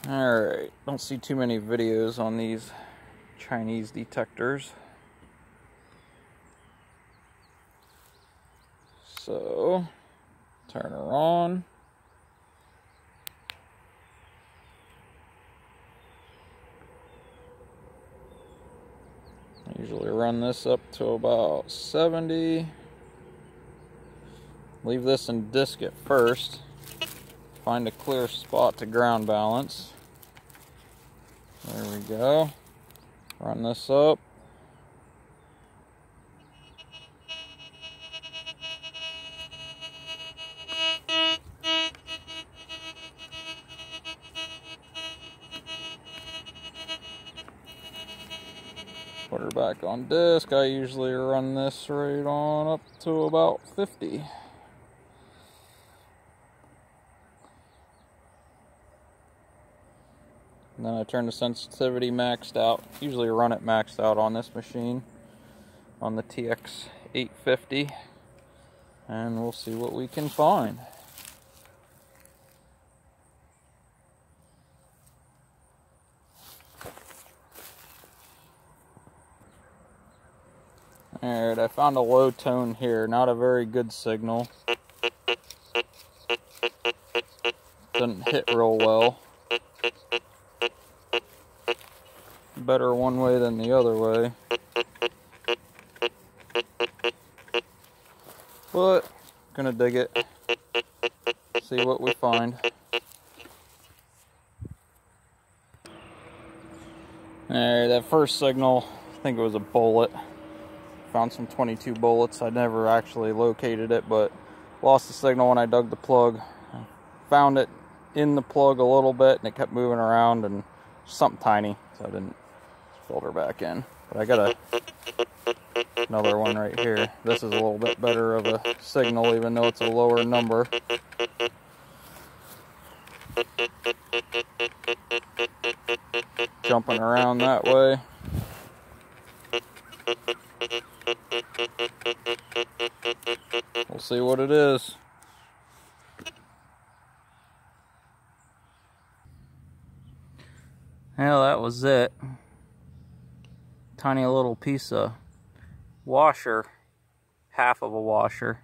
Alright, don't see too many videos on these Chinese detectors. So, turn her on. I usually run this up to about 70. Leave this in disc at first. Find a clear spot to ground balance. There we go. Run this up. Put her back on disc. I usually run this right on up to about 50. And then I turn the sensitivity maxed out. Usually run it maxed out on this machine, on the TX850. And we'll see what we can find. Alright, I found a low tone here. Not a very good signal. Doesn't hit real well. Better one way than the other way. But, gonna dig it. See what we find. Alright, that first signal, I think it was a bullet. Found some 22 bullets. I never actually located it, but lost the signal when I dug the plug. I found it in the plug a little bit, and it kept moving around, and something tiny, so I didn't filter back in. But I got another one right here. This is a little bit better of a signal, even though it's a lower number. Jumping around that way. We'll see what it is. Well, that was it. Tiny little piece of washer, half of a washer.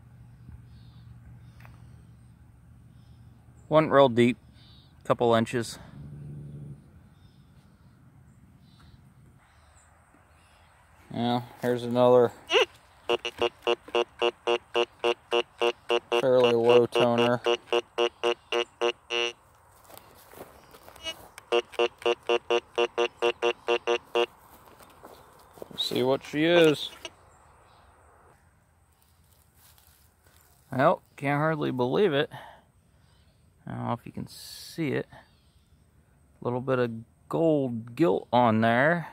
Wasn't real deep, couple inches. Yeah, here's another fairly low toner. See what she is. Well, can't hardly believe it. I don't know if you can see it. A little bit of gold gilt on there.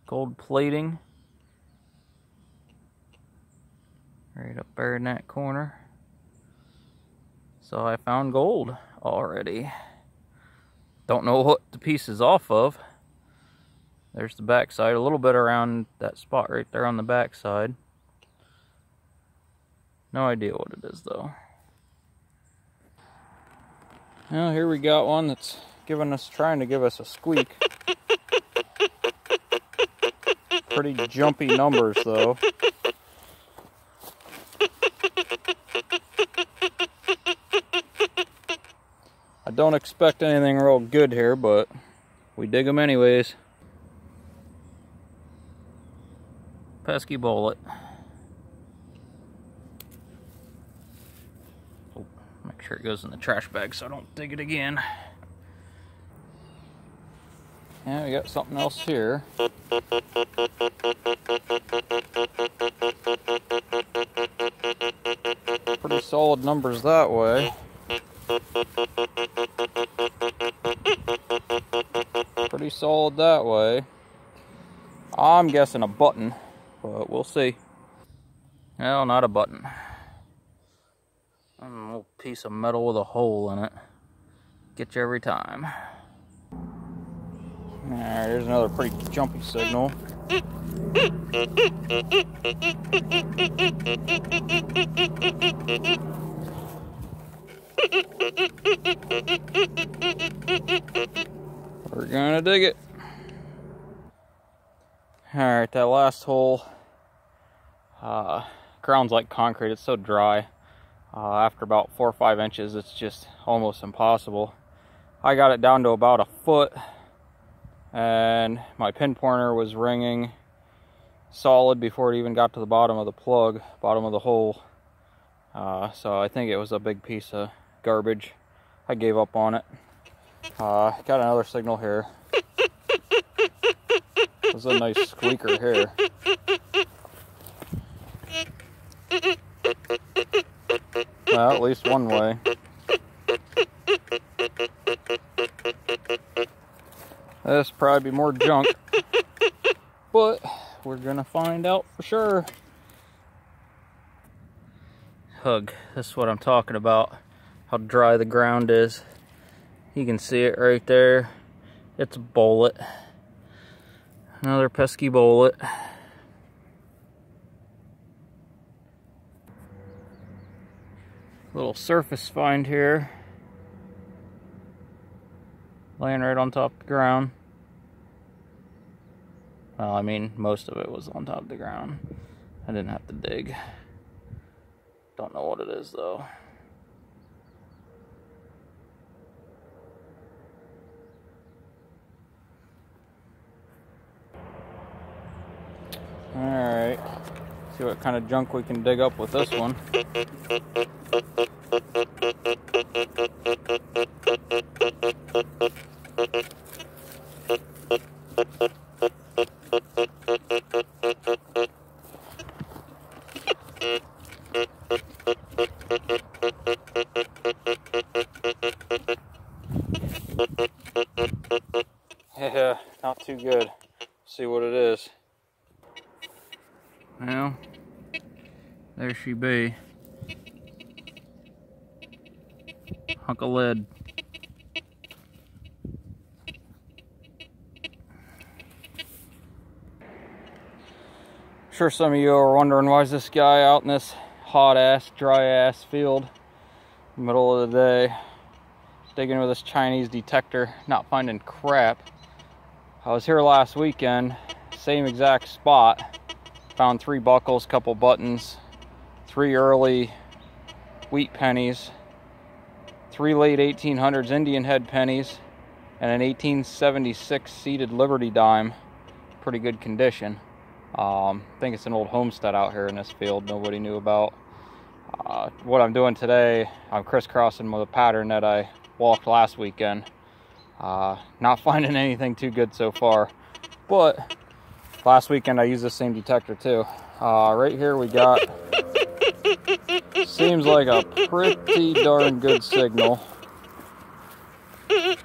Gold plating. Right up there in that corner. So I found gold already. Don't know what the piece is off of. There's the back side, a little bit around that spot right there on the back side. No idea what it is though. Well, here we got one that's trying to give us a squeak. Pretty jumpy numbers though. I don't expect anything real good here, but we dig them anyways. Pesky bullet. Oh, make sure it goes in the trash bag so I don't dig it again. Yeah, we got something else here. Pretty solid numbers that way. Pretty solid that way. I'm guessing a button, but we'll see. Well, not a button. A little piece of metal with a hole in it. Get you every time. Alright, here's another pretty jumpy signal. We're gonna dig it. Alright, that last hole, ground's like concrete, it's so dry. After about 4 or 5 inches, it's just almost impossible. I got it down to about a foot, and my pin pointer was ringing solid before it even got to the bottom of the plug, bottom of the hole. So I think it was a big piece of garbage. I gave up on it. Got another signal here. There's a nice squeaker here. Well, at least one way. This probably be more junk, but we're gonna find out for sure. Hug, this is what I'm talking about. How dry the ground is. You can see it right there. It's a bullet. Another pesky bullet. Little surface find here. Laying right on top of the ground. Well, I mean, most of it was on top of the ground. I didn't have to dig. Don't know what it is though. Alright, see what kind of junk we can dig up with this one. Yeah, not too good. See what it is. Well, there she be. Hunk of lead. Sure, some of you are wondering why is this guy out in this hot ass, dry ass field, middle of the day, digging with this Chinese detector, not finding crap. I was here last weekend, same exact spot. Found 3 buckles, couple buttons, 3 early wheat pennies, 3 late 1800s Indian head pennies, and an 1876 seated Liberty dime. Pretty good condition. I think it's an old homestead out here in this field nobody knew about. What I'm doing today, I'm crisscrossing with a pattern that I walked last weekend. Not finding anything too good so far, but last weekend I used the same detector too. Right here we got, seems like a pretty darn good signal. A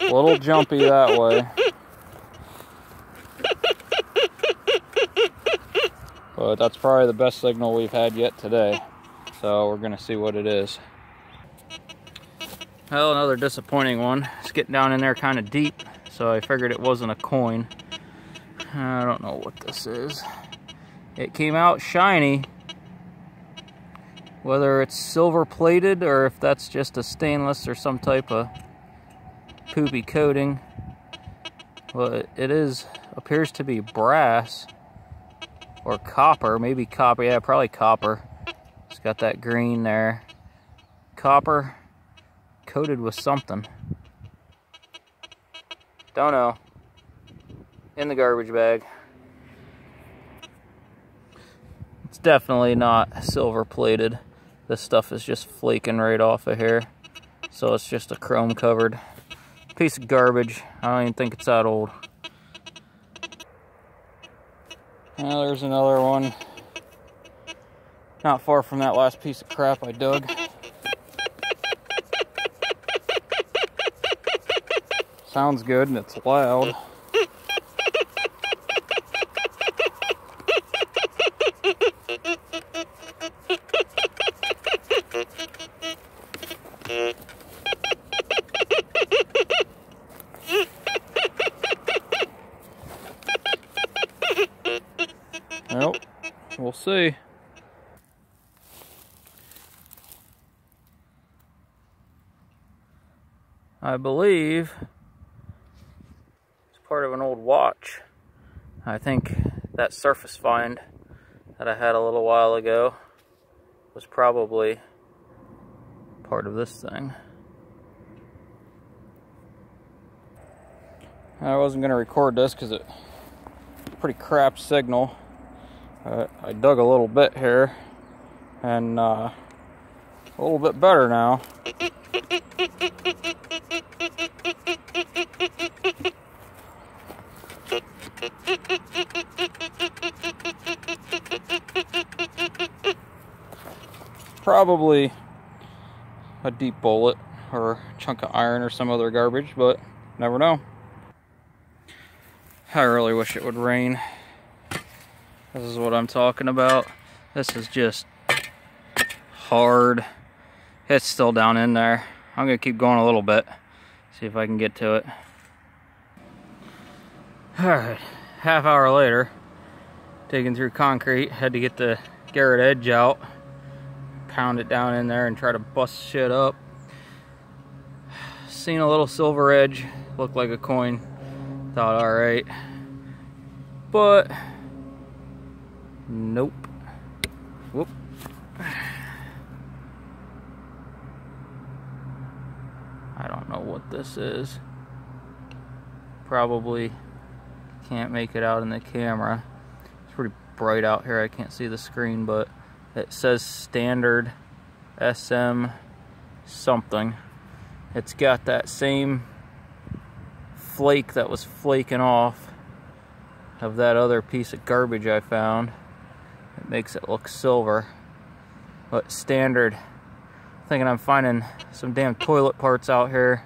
little jumpy that way. But that's probably the best signal we've had yet today. So we're gonna see what it is. Well, another disappointing one. It's getting down in there kind of deep, so I figured it wasn't a coin. I don't know what this is. It came out shiny. Whether it's silver plated or if that's just a stainless or some type of poopy coating. Well, it is, appears to be brass or copper, maybe copper, yeah, probably copper. It's got that green there. Copper coated with something. Don't know. In the garbage bag. It's definitely not silver plated. This stuff is just flaking right off of here. So it's just a chrome covered piece of garbage. I don't even think it's that old. Well, there's another one. Not far from that last piece of crap I dug. Sounds good and it's loud. Well, we'll see. I believe it's part of an old watch. I think that surface find that I had a little while ago was probably part of this thing. I wasn't going to record this because it's a pretty crap signal. I dug a little bit here, and a little bit better now. Probably a deep bullet or a chunk of iron or some other garbage, but never know. I really wish it would rain. This is what I'm talking about. This is just hard. It's still down in there. I'm gonna keep going a little bit, see if I can get to it. Alright, half hour later, digging through concrete. Had to get the garret edge out, pound it down in there and try to bust shit up. Seen a little silver edge, looked like a coin. Thought, alright. But nope. Whoop. I don't know what this is. Probably can't make it out in the camera. It's pretty bright out here. I can't see the screen, but it says standard SM something. It's got that same flake that was flaking off of that other piece of garbage I found. It makes it look silver, but standard. Thinking I'm finding some damn toilet parts out here.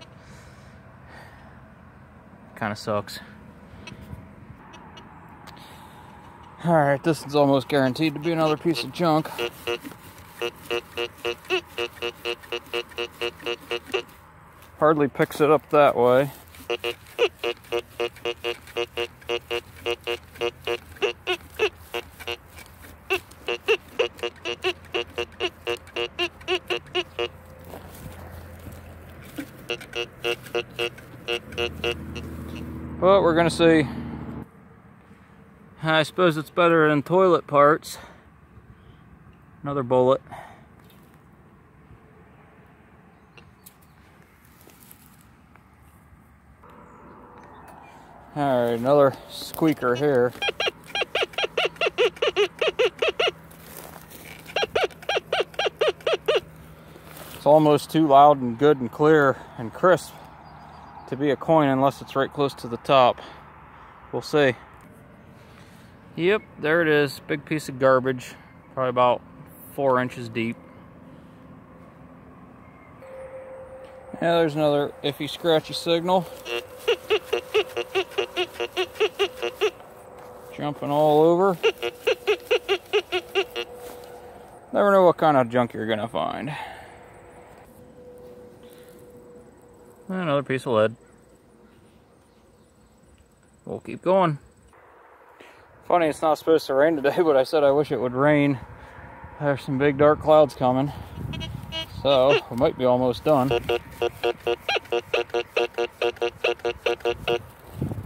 Kind of sucks. Alright, this is almost guaranteed to be another piece of junk. Hardly picks it up that way. But we're gonna see. I suppose it's better than toilet parts. Another bullet. Alright, another squeaker here. It's almost too loud and good and clear and crisp to be a coin unless it's right close to the top. We'll see. Yep, there it is. Big piece of garbage. Probably about 4 inches deep. Yeah, there's another iffy, scratchy signal. Jumping all over. Never know what kind of junk you're gonna find. Another piece of lead. We'll keep going. Funny, it's not supposed to rain today, but I said I wish it would rain. There's some big dark clouds coming. So, we might be almost done.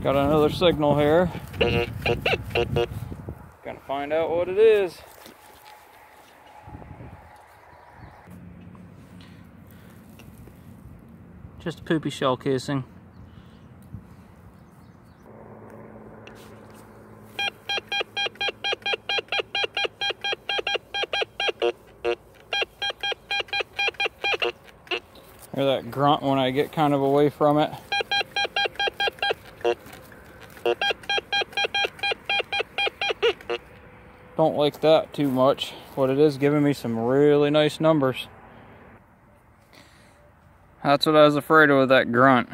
Got another signal here. Gonna find out what it is. Just a poopy shell casing. Hear that grunt when I get kind of away from it. Don't like that too much, but it is giving me some really nice numbers. That's what I was afraid of with that grunt.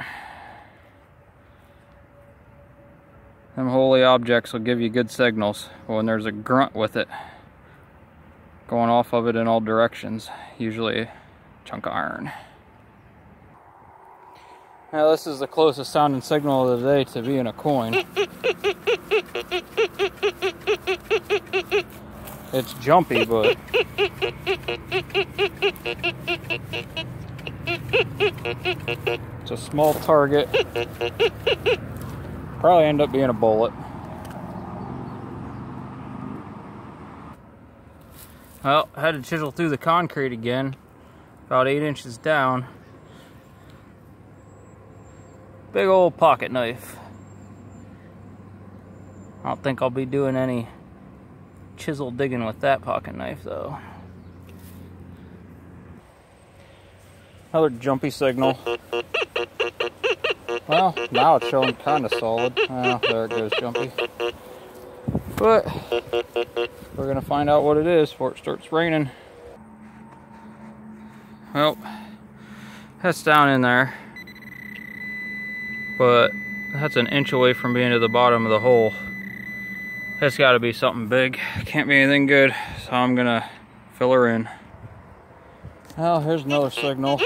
Them holy objects will give you good signals when there's a grunt with it. Going off of it in all directions. Usually a chunk of iron. Now this is the closest sounding signal of the day to being a coin. It's jumpy, but It's a small target. Probably end up being a bullet. Well, I had to chisel through the concrete again, about 8 inches down. Big old pocket knife. I don't think I'll be doing any chisel digging with that pocket knife though. Another jumpy signal. Well, now it's showing kind of solid. Oh, there it goes, jumpy. But we're gonna find out what it is before it starts raining. Well, that's down in there, but that's an inch away from being to the bottom of the hole. That's got to be something big. Can't be anything good, so I'm gonna fill her in. Well, here's another signal.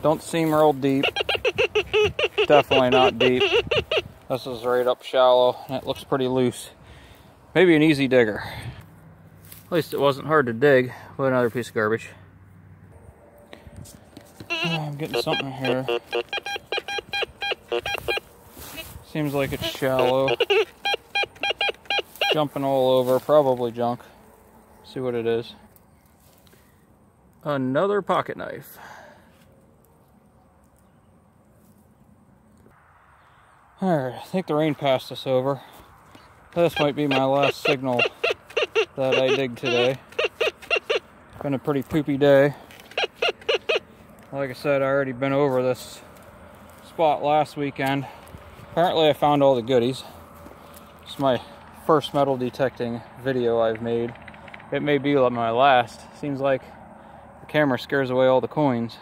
Don't seem real deep. Definitely not deep. This is right up shallow, and it looks pretty loose. Maybe an easy digger. At least it wasn't hard to dig. With another piece of garbage. Oh, I'm getting something here. Seems like it's shallow. Jumping all over, probably junk. See what it is. Another pocket knife. Alright, I think the rain passed us over. This might be my last signal that I dig today. It's been a pretty poopy day. Like I said, I already been over this spot last weekend. Apparently I found all the goodies. It's my first metal detecting video I've made. It may be like my last. Seems like the camera scares away all the coins.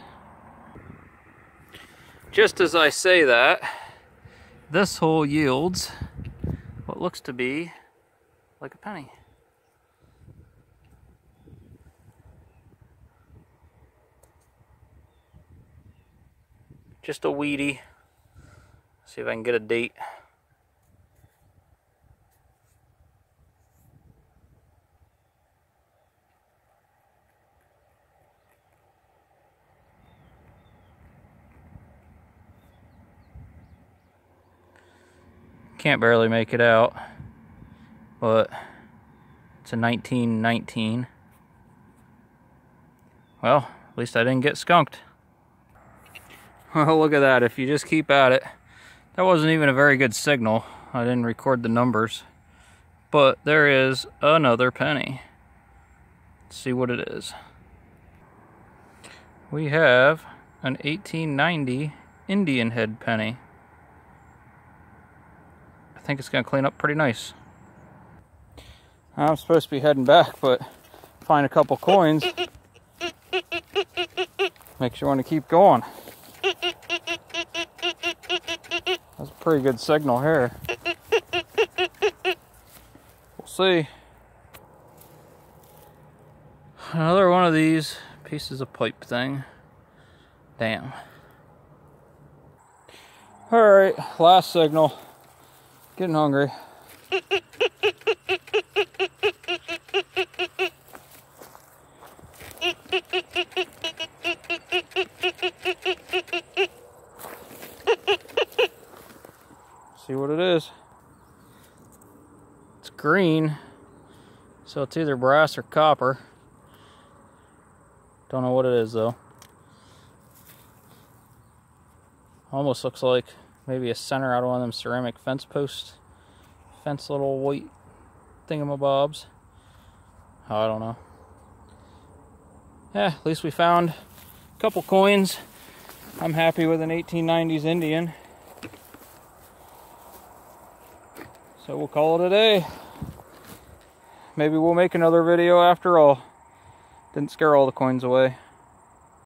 Just as I say that, this hole yields what looks to be like a penny. Just a weedy. See if I can get a date. Can't barely make it out, but it's a 1919. Well, at least I didn't get skunked. Well, look at that. If you just keep at it. That wasn't even a very good signal. I didn't record the numbers. But there is another penny. Let's see what it is. We have an 1890 Indian head penny. I think it's going to clean up pretty nice. I'm supposed to be heading back, but find a couple coins. Makes you want to keep going. That's a pretty good signal here. We'll see. Another one of these pieces of pipe thing. Damn. Alright, last signal. Getting hungry. See what it is. It's green, so it's either brass or copper. Don't know what it is though. Almost looks like maybe a center out of one of them ceramic fence posts. Fence little white thingamabobs. Oh, I don't know. Yeah, at least we found a couple coins. I'm happy with an 1890s Indian. So we'll call it a day. Maybe we'll make another video after all. Didn't scare all the coins away.